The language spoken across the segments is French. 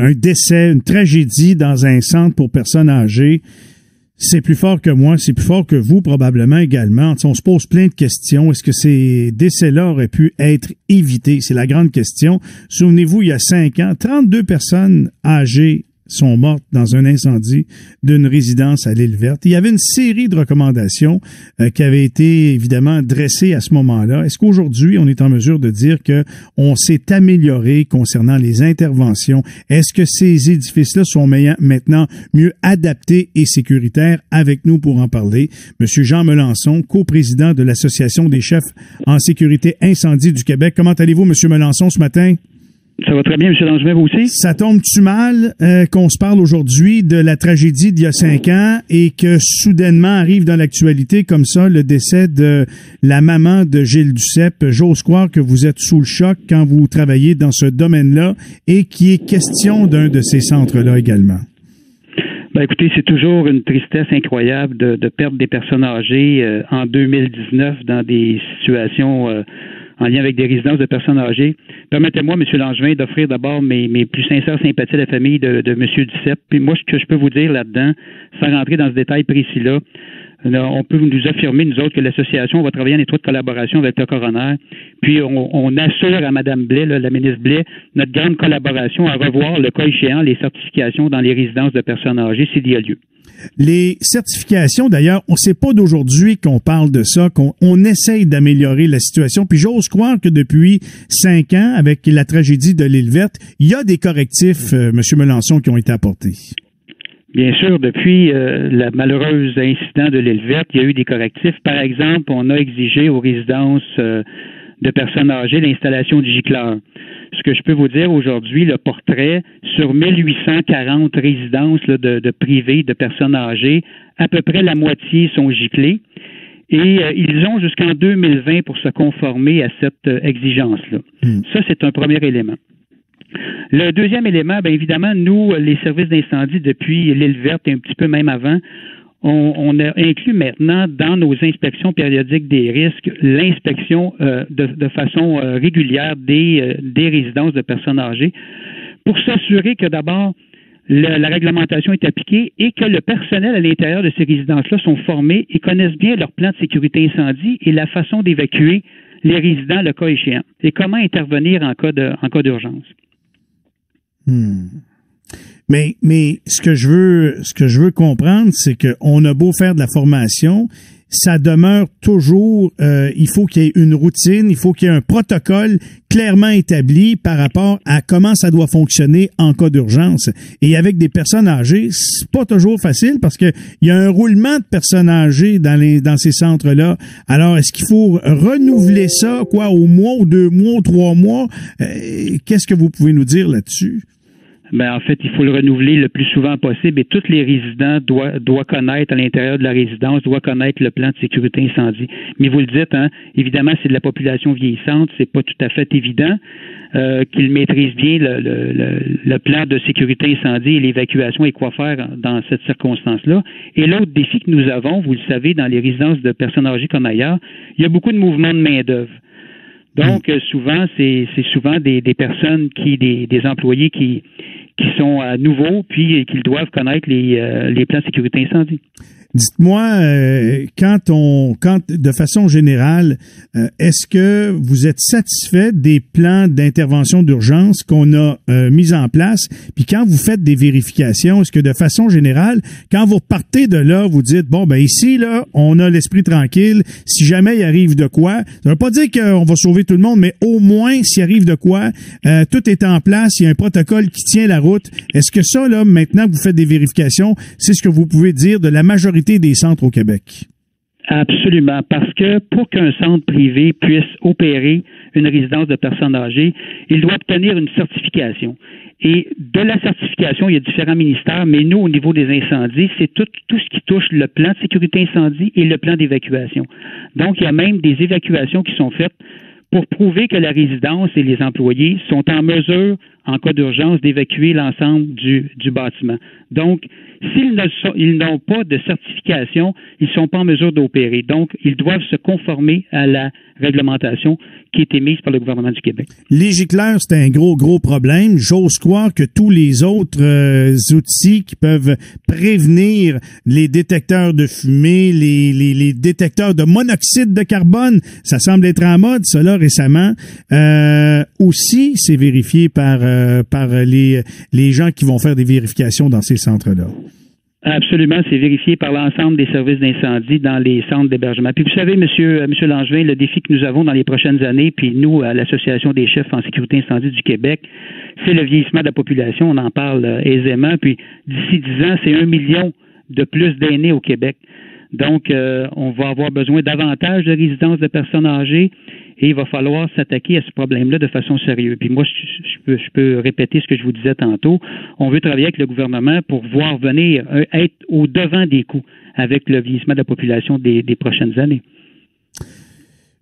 un décès, une tragédie dans un centre pour personnes âgées, c'est plus fort que moi, c'est plus fort que vous probablement également. On se pose plein de questions. Est-ce que ces décès-là auraient pu être évités? C'est la grande question. Souvenez-vous, il y a 5 ans, 32 personnes âgées sont mortes dans un incendie d'une résidence à l'Île-Verte. Il y avait une série de recommandations qui avaient été évidemment dressées à ce moment-là. Est-ce qu'aujourd'hui, on est en mesure de dire que on s'est amélioré concernant les interventions? Est-ce que ces édifices-là sont maintenant mieux adaptés et sécuritaires? Avec nous pour en parler, Monsieur Jean Melançon, coprésident de l'Association des chefs en sécurité incendie du Québec. Comment allez-vous, Monsieur Melançon, ce matin? Ça va très bien, M. Langevin, vous aussi? Ça tombe-tu mal qu'on se parle aujourd'hui de la tragédie d'il y a 5 ans et que soudainement arrive dans l'actualité comme ça le décès de la maman de Gilles Duceppe? J'ose croire que vous êtes sous le choc quand vous travaillez dans ce domaine-là et qu'il est question d'un de ces centres-là également. Ben écoutez, c'est toujours une tristesse incroyable de perdre des personnes âgées en 2019 dans des situations en lien avec des résidences de personnes âgées. Permettez-moi, M. Langevin, d'offrir d'abord mes plus sincères sympathies à la famille de M. Duceppe. Puis moi, ce que je peux vous dire là-dedans, sans rentrer dans ce détail précis-là, on peut nous affirmer, nous autres, que l'association va travailler en étroite collaboration avec le coroner. Puis on assure à Mme Blais, la ministre Blais, notre grande collaboration à revoir, le cas échéant, les certifications dans les résidences de personnes âgées s'il y a lieu. Les certifications, d'ailleurs, on ne sait pas d'aujourd'hui qu'on parle de ça, qu'on essaye d'améliorer la situation. Puis j'ose croire que depuis 5 ans, avec la tragédie de l'Île-Verte, il y a des correctifs, M. Melançon, qui ont été apportés. Bien sûr, depuis le malheureux incident de l'Île-Verte, il y a eu des correctifs. Par exemple, on a exigé aux résidences de personnes âgées l'installation du gicleur. Ce que je peux vous dire aujourd'hui, le portrait sur 1840 résidences de privées de personnes âgées, à peu près la moitié sont giclées. Et ils ont jusqu'en 2020 pour se conformer à cette exigence-là. Ça, c'est un premier élément. Le deuxième élément, bien évidemment, nous, les services d'incendie, depuis l'Île-Verte et un petit peu même avant, on a inclus maintenant dans nos inspections périodiques des risques l'inspection de façon régulière des résidences de personnes âgées pour s'assurer que d'abord la réglementation est appliquée et que le personnel à l'intérieur de ces résidences-là sont formés et connaissent bien leur plan de sécurité incendie et la façon d'évacuer les résidents le cas échéant et comment intervenir en cas d'urgence. Mais ce que je veux comprendre, c'est qu'on a beau faire de la formation, ça demeure toujours, il faut qu'il y ait une routine, il faut qu'il y ait un protocole clairement établi par rapport à comment ça doit fonctionner en cas d'urgence. Et avec des personnes âgées, c'est pas toujours facile parce que il y a un roulement de personnes âgées dans ces centres-là. Alors, est-ce qu'il faut renouveler ça, au mois ou 2 mois ou 3 mois? Qu'est-ce que vous pouvez nous dire là-dessus? Ben, en fait, il faut le renouveler le plus souvent possible et tous les résidents doivent connaître à l'intérieur de la résidence, doivent connaître le plan de sécurité incendie. Mais vous le dites, évidemment, c'est de la population vieillissante, c'est pas tout à fait évident qu'ils maîtrisent bien le plan de sécurité incendie et l'évacuation et quoi faire dans cette circonstance-là. Et l'autre défi que nous avons, vous le savez, dans les résidences de personnes âgées comme ailleurs, il y a beaucoup de mouvements de main-d'œuvre. Donc, souvent, c'est souvent des personnes des employés qui sont nouveaux, puis qu'ils doivent connaître les plans de sécurité incendie. Dites-moi, quand de façon générale, est-ce que vous êtes satisfait des plans d'intervention d'urgence qu'on a mis en place? Puis quand vous faites des vérifications, est-ce que de façon générale, quand vous repartez de là, vous dites, bon, ben ici, là, on a l'esprit tranquille. Si jamais il arrive de quoi, ça veut pas dire qu'on va sauver tout le monde, mais au moins, s'il arrive de quoi, tout est en place, il y a un protocole qui tient la route. Est-ce que ça, là, maintenant que vous faites des vérifications, c'est ce que vous pouvez dire de la majorité des centres au Québec? Absolument, parce que pour qu'un centre privé puisse opérer une résidence de personnes âgées, il doit obtenir une certification. Et de la certification, il y a différents ministères, mais nous, au niveau des incendies, c'est tout ce qui touche le plan de sécurité incendie et le plan d'évacuation. Donc, il y a même des évacuations qui sont faites pour prouver que la résidence et les employés sont en mesure, en cas d'urgence, d'évacuer l'ensemble du bâtiment. Donc, s'ils n'ont pas de certification, ils ne sont pas en mesure d'opérer. Donc, ils doivent se conformer à la réglementation qui est émise par le gouvernement du Québec. Les gicleurs, c'est un gros problème. J'ose croire que tous les autres outils qui peuvent prévenir les détecteurs de fumée, les détecteurs de monoxyde de carbone, ça semble être en mode, ça là, récemment. Aussi, c'est vérifié par les gens qui vont faire des vérifications dans ces centres-là. Absolument, c'est vérifié par l'ensemble des services d'incendie dans les centres d'hébergement. Puis vous savez, Monsieur Langevin, le défi que nous avons dans les prochaines années, puis nous, à l'Association des chefs en sécurité incendie du Québec, c'est le vieillissement de la population. On en parle aisément. Puis d'ici 10 ans, c'est 1 million de plus d'aînés au Québec. Donc, on va avoir besoin davantage de résidences de personnes âgées et il va falloir s'attaquer à ce problème-là de façon sérieuse. Puis moi, je peux répéter ce que je vous disais tantôt. On veut travailler avec le gouvernement pour voir venir être au devant des coups avec le vieillissement de la population des prochaines années.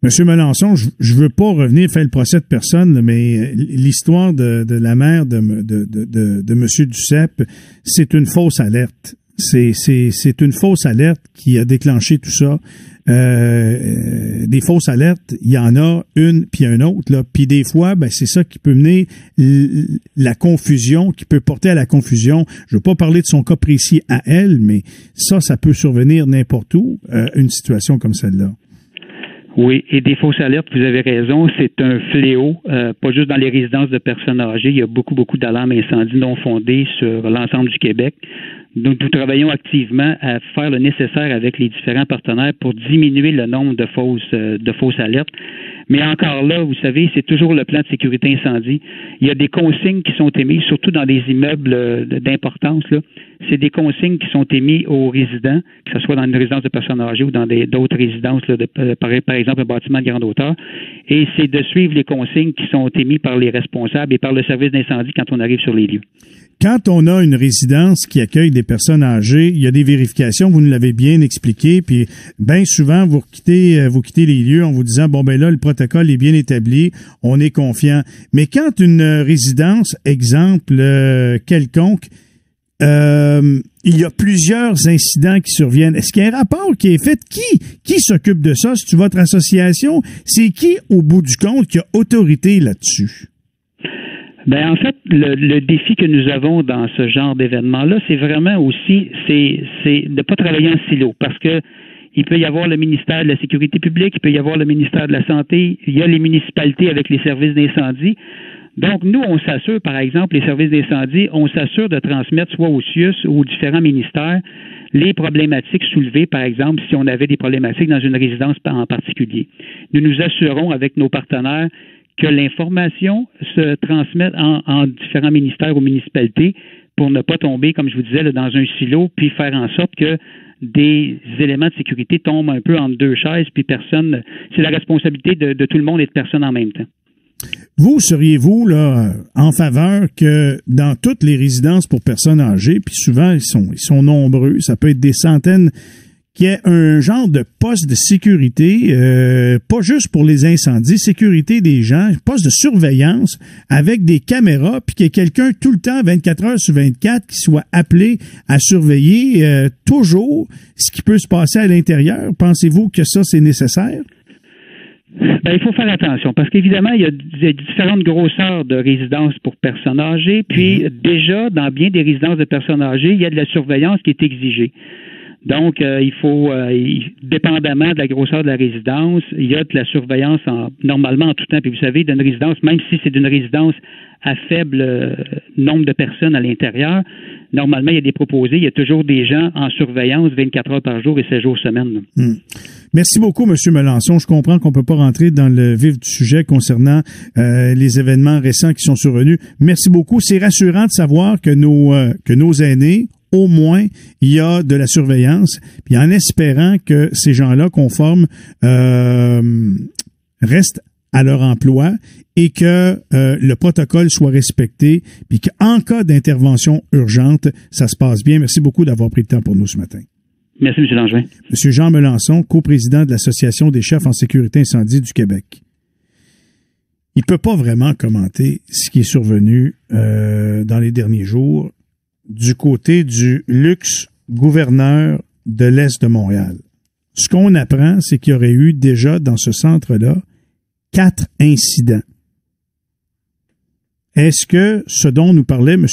Monsieur Melançon, je veux pas revenir faire le procès de personne, mais l'histoire de la mère de Monsieur Duceppe, c'est une fausse alerte. C'est une fausse alerte qui a déclenché tout ça. Des fausses alertes, il y en a une puis une autre là. Puis des fois, ben c'est ça qui peut mener la confusion, qui peut porter à la confusion. Je veux pas parler de son cas précis à elle, mais ça peut survenir n'importe où, une situation comme celle-là. Oui, et des fausses alertes, vous avez raison, c'est un fléau, pas juste dans les résidences de personnes âgées. Il y a beaucoup d'alarmes incendie non fondées sur l'ensemble du Québec. Donc, nous travaillons activement à faire le nécessaire avec les différents partenaires pour diminuer le nombre de fausses alertes. Mais encore là, vous savez, c'est toujours le plan de sécurité incendie. Il y a des consignes qui sont émises, surtout dans des immeubles d'importance, là. C'est des consignes qui sont émises aux résidents, que ce soit dans une résidence de personnes âgées ou dans d'autres résidences, là, par exemple un bâtiment de grande hauteur. Et c'est de suivre les consignes qui sont émises par les responsables et par le service d'incendie quand on arrive sur les lieux. Quand on a une résidence qui accueille des personnes âgées, il y a des vérifications, vous nous l'avez bien expliqué, puis bien souvent, vous quittez les lieux en vous disant, bon, ben là, le protocole est bien établi, on est confiant. Mais quand une résidence, exemple quelconque, il y a plusieurs incidents qui surviennent. Est-ce qu'il y a un rapport qui est fait? Qui s'occupe de ça? C'est votre association? C'est qui, au bout du compte, qui a autorité là-dessus? Ben en fait, le défi que nous avons dans ce genre d'événement-là, c'est vraiment aussi c'est de ne pas travailler en silo, parce que il peut y avoir le ministère de la Sécurité publique, il peut y avoir le ministère de la Santé, il y a les municipalités avec les services d'incendie. Donc, nous, on s'assure, par exemple, les services d'incendie, on s'assure de transmettre soit au CIUS ou aux différents ministères les problématiques soulevées, par exemple, si on avait des problématiques dans une résidence en particulier. Nous nous assurons avec nos partenaires que l'information se transmette en différents ministères ou municipalités pour ne pas tomber, comme je vous disais, là, dans un silo, puis faire en sorte que des éléments de sécurité tombent un peu entre deux chaises, puis personne. C'est la responsabilité de tout le monde et de personne en même temps. Vous, seriez-vous là en faveur que dans toutes les résidences pour personnes âgées, puis souvent ils sont nombreux, ça peut être des centaines, qu'il y ait un genre de poste de sécurité, pas juste pour les incendies, sécurité des gens, poste de surveillance avec des caméras, puis qu'il y ait quelqu'un tout le temps, 24 heures sur 24, qui soit appelé à surveiller toujours ce qui peut se passer à l'intérieur. Pensez-vous que ça, c'est nécessaire? Ben, il faut faire attention parce qu'évidemment, il y a différentes grosseurs de résidences pour personnes âgées, puis déjà, dans bien des résidences de personnes âgées, il y a de la surveillance qui est exigée. Donc, il faut, dépendamment de la grosseur de la résidence, il y a de la surveillance normalement en tout temps. Puis vous savez, d'une résidence, même si c'est d'une résidence à faible nombre de personnes à l'intérieur, normalement, il y a des proposés, il y a toujours des gens en surveillance 24 heures par jour et 7 jours semaine. Merci beaucoup, M. Melançon. Je comprends qu'on peut pas rentrer dans le vif du sujet concernant les événements récents qui sont survenus. Merci beaucoup. C'est rassurant de savoir que nos aînés, au moins, il y a de la surveillance, puis en espérant que ces gens-là qu'on forme restent à leur emploi et que le protocole soit respecté, puis qu'en cas d'intervention urgente, ça se passe bien. Merci beaucoup d'avoir pris le temps pour nous ce matin. Merci, M. Langevin. M. Jean Melançon, coprésident de l'Association des chefs en sécurité incendie du Québec. il peut pas vraiment commenter ce qui est survenu dans les derniers jours du côté du luxe-gouverneur de l'Est de Montréal. Ce qu'on apprend, c'est qu'il y aurait eu déjà dans ce centre-là 4 incidents. Est-ce que ce dont nous parlait M.